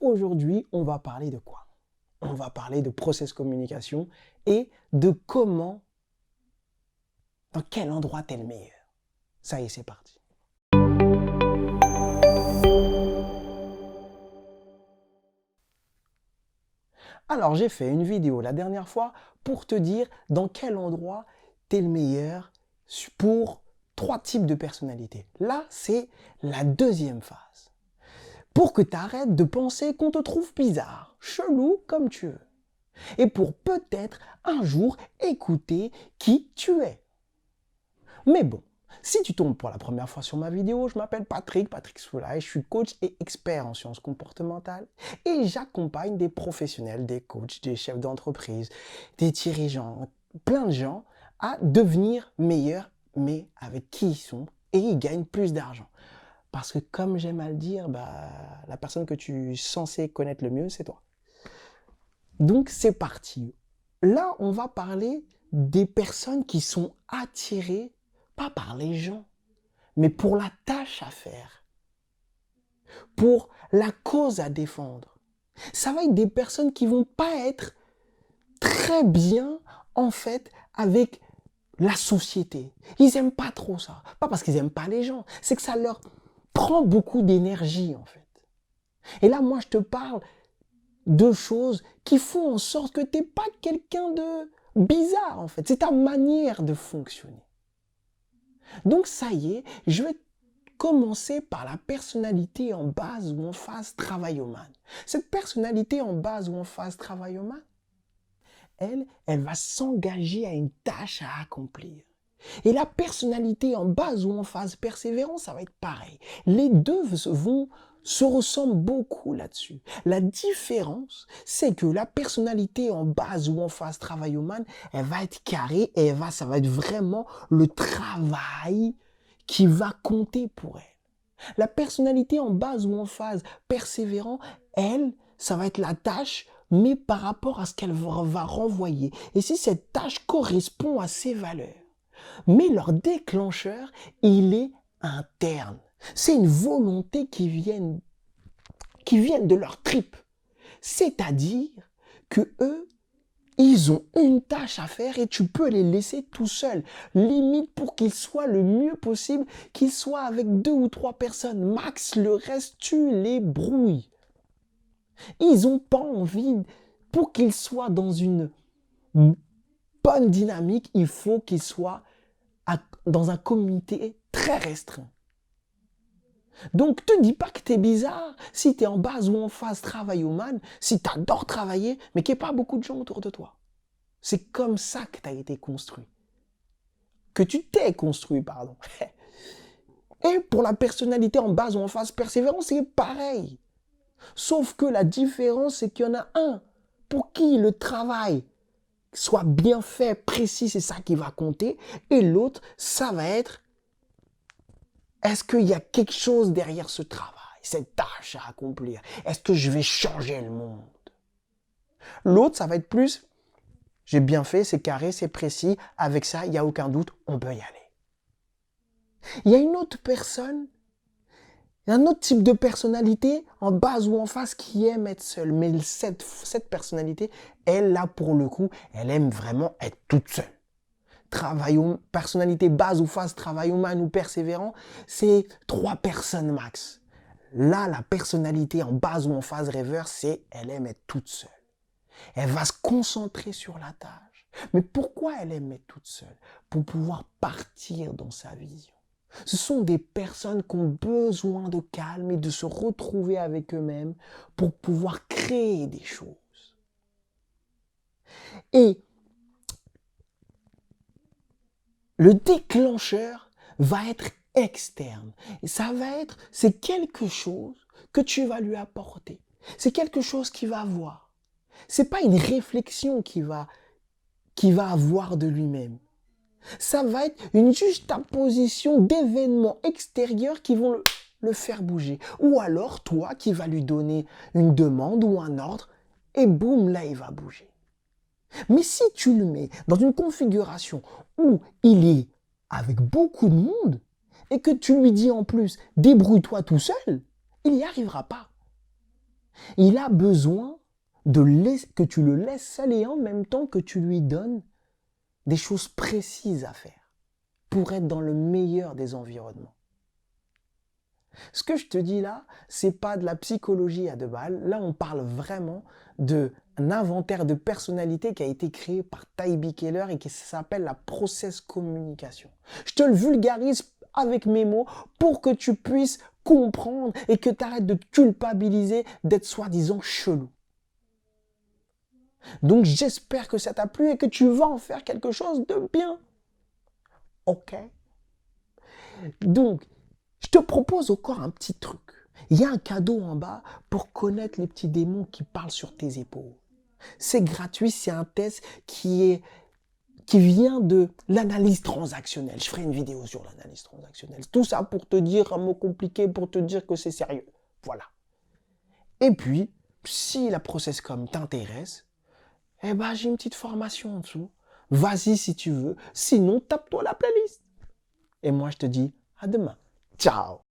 aujourd'hui, on va parler de quoi? On va parler de process communication et de comment, dans quel endroit t'es le meilleur. Ça y est, c'est parti. Alors, j'ai fait une vidéo la dernière fois pour te dire dans quel endroit t'es le meilleur pour 3 types de personnalités. Là, c'est la deuxième phase. Pour que tu arrêtes de penser qu'on te trouve bizarre, chelou comme tu veux. Et pour peut-être un jour écouter qui tu es. Mais bon, si tu tombes pour la première fois sur ma vidéo, je m'appelle Patrick Soulay, je suis coach et expert en sciences comportementales et j'accompagne des professionnels, des coachs, des chefs d'entreprise, des dirigeants, plein de gens à devenir meilleurs, mais avec qui ils sont et ils gagnent plus d'argent. Parce que comme j'aime à le dire, la personne que tu es censé connaître le mieux, c'est toi. Donc c'est parti. Là, on va parler des personnes qui sont attirées, pas par les gens, mais pour la tâche à faire, pour la cause à défendre. Ça va être des personnes qui vont pas être très bien, en fait, avec la société. Ils aiment pas trop ça. Pas parce qu'ils aiment pas les gens, c'est que ça leur prend beaucoup d'énergie, en fait. Et là, moi, je te parle de choses qui font en sorte que tu n'es pas quelqu'un de bizarre, en fait. C'est ta manière de fonctionner. Donc, ça y est, je vais commencer par la personnalité en base ou en phase travail-man. Cette personnalité en base ou en phase travail-man, elle va s'engager à une tâche à accomplir. Et la personnalité en base ou en phase persévérance, ça va être pareil. Les deux se ressemblent beaucoup là-dessus. La différence, c'est que la personnalité en base ou en phase travail-man, elle va être carrée et ça va être vraiment le travail qui va compter pour elle. La personnalité en base ou en phase persévérant, elle, ça va être la tâche, mais par rapport à ce qu'elle va renvoyer. Et si cette tâche correspond à ses valeurs. Mais leur déclencheur, il est interne. C'est une volonté qui vient de leur tripes. C'est-à-dire que eux, ils ont une tâche à faire et tu peux les laisser tout seuls. Limite pour qu'ils soient le mieux possible, qu'ils soient avec 2 ou 3 personnes. Max, le reste, tu les brouilles. Ils n'ont pas envie, pour qu'ils soient dans une bonne dynamique, il faut qu'ils soient dans un comité très restreint. Donc, te dis pas que tu es bizarre si tu es en base ou en phase travail-man, si tu adores travailler, mais qu'il n'y ait pas beaucoup de gens autour de toi. C'est comme ça que tu as été construit. Que tu t'es construit, pardon. Et pour la personnalité en base ou en phase persévérance, c'est pareil. Sauf que la différence, c'est qu'il y en a un pour qui le travail soit bien fait, précis, c'est ça qui va compter. Et l'autre, ça va être, est-ce qu'il y a quelque chose derrière ce travail, cette tâche à accomplir? Est-ce que je vais changer le monde? L'autre, ça va être plus, j'ai bien fait, c'est carré, c'est précis, avec ça, il n'y a aucun doute, on peut y aller. Il y a une autre personne, un autre type de personnalité, en base ou en face, qui aime être seule. Mais cette personnalité, elle, là, pour le coup, elle aime vraiment être toute seule. Personnalité base ou phase travail-man ou persévérant, c'est 3 personnes max. Là, la personnalité en base ou en phase rêveur, c'est elle aime être toute seule. Elle va se concentrer sur la tâche. Mais pourquoi elle aime être toute seule? Pour pouvoir partir dans sa vision. Ce sont des personnes qui ont besoin de calme et de se retrouver avec eux-mêmes pour pouvoir créer des choses. Et le déclencheur va être externe. Et c'est quelque chose que tu vas lui apporter. C'est quelque chose qu'il va voir. C'est pas une réflexion qu'il va avoir de lui-même. Ça va être une juxtaposition d'événements extérieurs qui vont le faire bouger. Ou alors, toi qui vas lui donner une demande ou un ordre, et boum, là, il va bouger. Mais si tu le mets dans une configuration où il est avec beaucoup de monde et que tu lui dis en plus, débrouille-toi tout seul, il n'y arrivera pas. Il a besoin que tu le laisses seul et en même temps que tu lui donnes des choses précises à faire pour être dans le meilleur des environnements. Ce que je te dis là, c'est pas de la psychologie à deux balles. Là, on parle vraiment d'un inventaire de personnalité qui a été créé par Taibi Keller et qui s'appelle la process communication. Je te le vulgarise avec mes mots pour que tu puisses comprendre et que tu arrêtes de te culpabiliser d'être soi-disant chelou. Donc j'espère que ça t'a plu et que tu vas en faire quelque chose de bien. Ok? Donc, je te propose encore un petit truc. Il y a un cadeau en bas pour connaître les petits démons qui parlent sur tes épaules. C'est gratuit, c'est un test qui vient de l'analyse transactionnelle. Je ferai une vidéo sur l'analyse transactionnelle. Tout ça pour te dire un mot compliqué, pour te dire que c'est sérieux. Voilà. Et puis, si la process.com t'intéresse, eh ben, j'ai une petite formation en dessous. Vas-y si tu veux. Sinon, tape-toi la playlist. Et moi, je te dis à demain. Ciao.